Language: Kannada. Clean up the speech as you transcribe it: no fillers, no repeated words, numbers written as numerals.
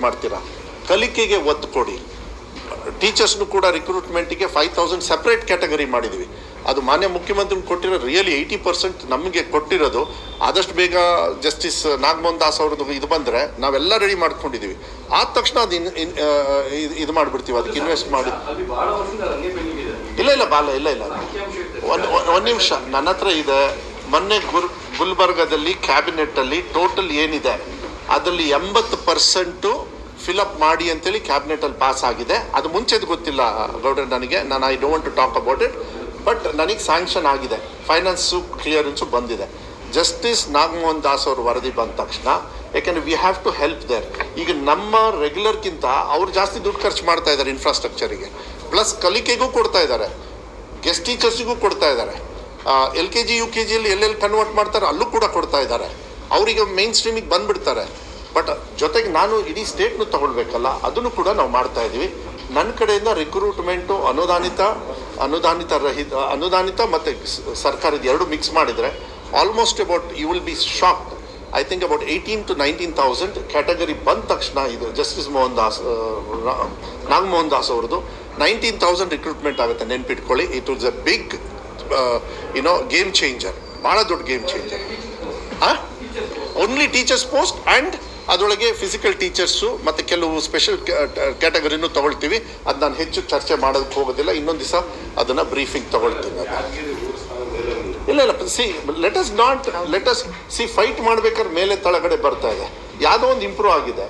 ಮಾಡ್ತೀರಾ? ಕಲಿಕೆಗೆ ಒತ್ತು ಕೊಡಿ. ಟೀಚರ್ಸ್ನು ಕೂಡ ರಿಕ್ರೂಟ್ಮೆಂಟಿಗೆ 5,000 ಸೆಪ್ರೇಟ್ ಕ್ಯಾಟಗರಿ ಮಾಡಿದ್ವಿ. ಅದು ಮಾನ್ಯ ಮುಖ್ಯಮಂತ್ರಿ ಕೊಟ್ಟಿರೋ ರಿಯಲಿ 80% ನಮಗೆ ಕೊಟ್ಟಿರೋದು. ಆದಷ್ಟು ಬೇಗ ಜಸ್ಟಿಸ್ ನಾಗಮೋಹನ್ ದಾಸ್ ಅವ್ರದ್ದು ಇದು ಬಂದರೆ ನಾವೆಲ್ಲ ರೆಡಿ ಮಾಡ್ಕೊಂಡಿದ್ದೀವಿ. ಆದ ತಕ್ಷಣ ಅದು ಇದು ಮಾಡಿಬಿಡ್ತೀವಿ, ಅದಕ್ಕೆ ಇನ್ವೆಸ್ಟ್ ಮಾಡಿ. ಇಲ್ಲ ಒಂದು ನಿಮಿಷ, ನನ್ನ ಹತ್ರ ಇದೆ. ಮೊನ್ನೆ ಗುಲ್ಬರ್ಗದಲ್ಲಿ ಕ್ಯಾಬಿನೆಟ್ಟಲ್ಲಿ ಟೋಟಲ್ ಏನಿದೆ ಅದರಲ್ಲಿ 80% ಫಿಲಪ್ ಮಾಡಿ ಅಂತೇಳಿ ಕ್ಯಾಬಿನೆಟಲ್ಲಿ ಪಾಸ್ ಆಗಿದೆ. ಅದು ಮುಂಚೆದು ಗೊತ್ತಿಲ್ಲ ಗೌಡ್ರೆ ನನಗೆ, I don't want to talk about it, but ನನಗೆ ಸ್ಯಾಂಕ್ಷನ್ ಆಗಿದೆ, ಫೈನಾನ್ಸು ಕ್ಲಿಯರೆನ್ಸು ಬಂದಿದೆ. ಜಸ್ಟಿಸ್ ನಾಗಮೋಹನ್ ದಾಸ್ ಅವರು ವರದಿ ಬಂದ ತಕ್ಷಣ, ಯಾಕೆಂದರೆ we have to help there. ಈಗ ನಮ್ಮ ರೆಗ್ಯುಲರ್ಗಿಂತ ಅವ್ರು ಜಾಸ್ತಿ ದುಡ್ಡು ಖರ್ಚು ಮಾಡ್ತಾ ಇದ್ದಾರೆ ಇನ್ಫ್ರಾಸ್ಟ್ರಕ್ಚರಿಗೆ, ಪ್ಲಸ್ ಕಲಿಕೆಗೂ ಕೊಡ್ತಾ ಇದ್ದಾರೆ, ಗೆಸ್ಟ್ ಟೀಚರ್ಸಿಗೂ ಕೊಡ್ತಾ ಇದ್ದಾರೆ. LKG UKGಯಲ್ಲಿ ಎಲ್ಲೆಲ್ಲಿ ಕನ್ವರ್ಟ್ ಮಾಡ್ತಾರೆ ಅಲ್ಲೂ ಕೂಡ ಕೊಡ್ತಾ ಇದ್ದಾರೆ. ಅವರಿಗೆ ಮೇನ್ ಸ್ಟ್ರೀಮಿಗೆ ಬಂದುಬಿಡ್ತಾರೆ. ಬಟ್ ಜೊತೆಗೆ ನಾನು ಇಡೀ ಸ್ಟೇಟ್ನು ತಗೊಳ್ಬೇಕಲ್ಲ, ಅದನ್ನು ಕೂಡ ನಾವು ಮಾಡ್ತಾ ಇದ್ದೀವಿ. ನನ್ನ ಕಡೆಯಿಂದ ರಿಕ್ರೂಟ್ಮೆಂಟು ಅನುದಾನಿತ ಮತ್ತು ಸರ್ಕಾರದ ಎರಡು ಮಿಕ್ಸ್ ಮಾಡಿದರೆ almost about you will be shocked. I think about 18,000 to 19,000 category ಬಂದ ತಕ್ಷಣ ಇದು ಜಸ್ಟಿಸ್ ನಾಗಮೋಹನ್ ದಾಸ್ ಅವ್ರದ್ದು 19,000 ರಿಕ್ರೂಟ್ಮೆಂಟ್ ಆಗುತ್ತೆ. ನೆನ್ಪಿಟ್ಕೊಳ್ಳಿ, it was a big game changer, ಭಾಳ ದೊಡ್ಡ game changer. Only teachers post and ಅದರೊಳಗೆ ಫಿಸಿಕಲ್ ಟೀಚರ್ಸು ಮತ್ತು ಕೆಲವು ಸ್ಪೆಷಲ್ ಕ್ಯಾಟಗರಿನೂ ತೊಗೊಳ್ತೀವಿ. ಅದು ನಾನು ಹೆಚ್ಚು ಚರ್ಚೆ ಮಾಡೋದಕ್ಕೆ ಹೋಗೋದಿಲ್ಲ, ಇನ್ನೊಂದು ದಿವಸ ಅದನ್ನು ಬ್ರೀಫಿಂಗ್ ತೊಗೊಳ್ತೀನಿ. ಇಲ್ಲ ಲೆಟ್ ಅಸ್ ಫೈಟ್ ಮಾಡ್ಬೇಕಾದ್ರೆ ಮೇಲೆ ತಳಗಡೆ ಬರ್ತಾ ಇದೆ. ಯಾವುದೋ ಒಂದು ಇಂಪ್ರೂವ್ ಆಗಿದೆ.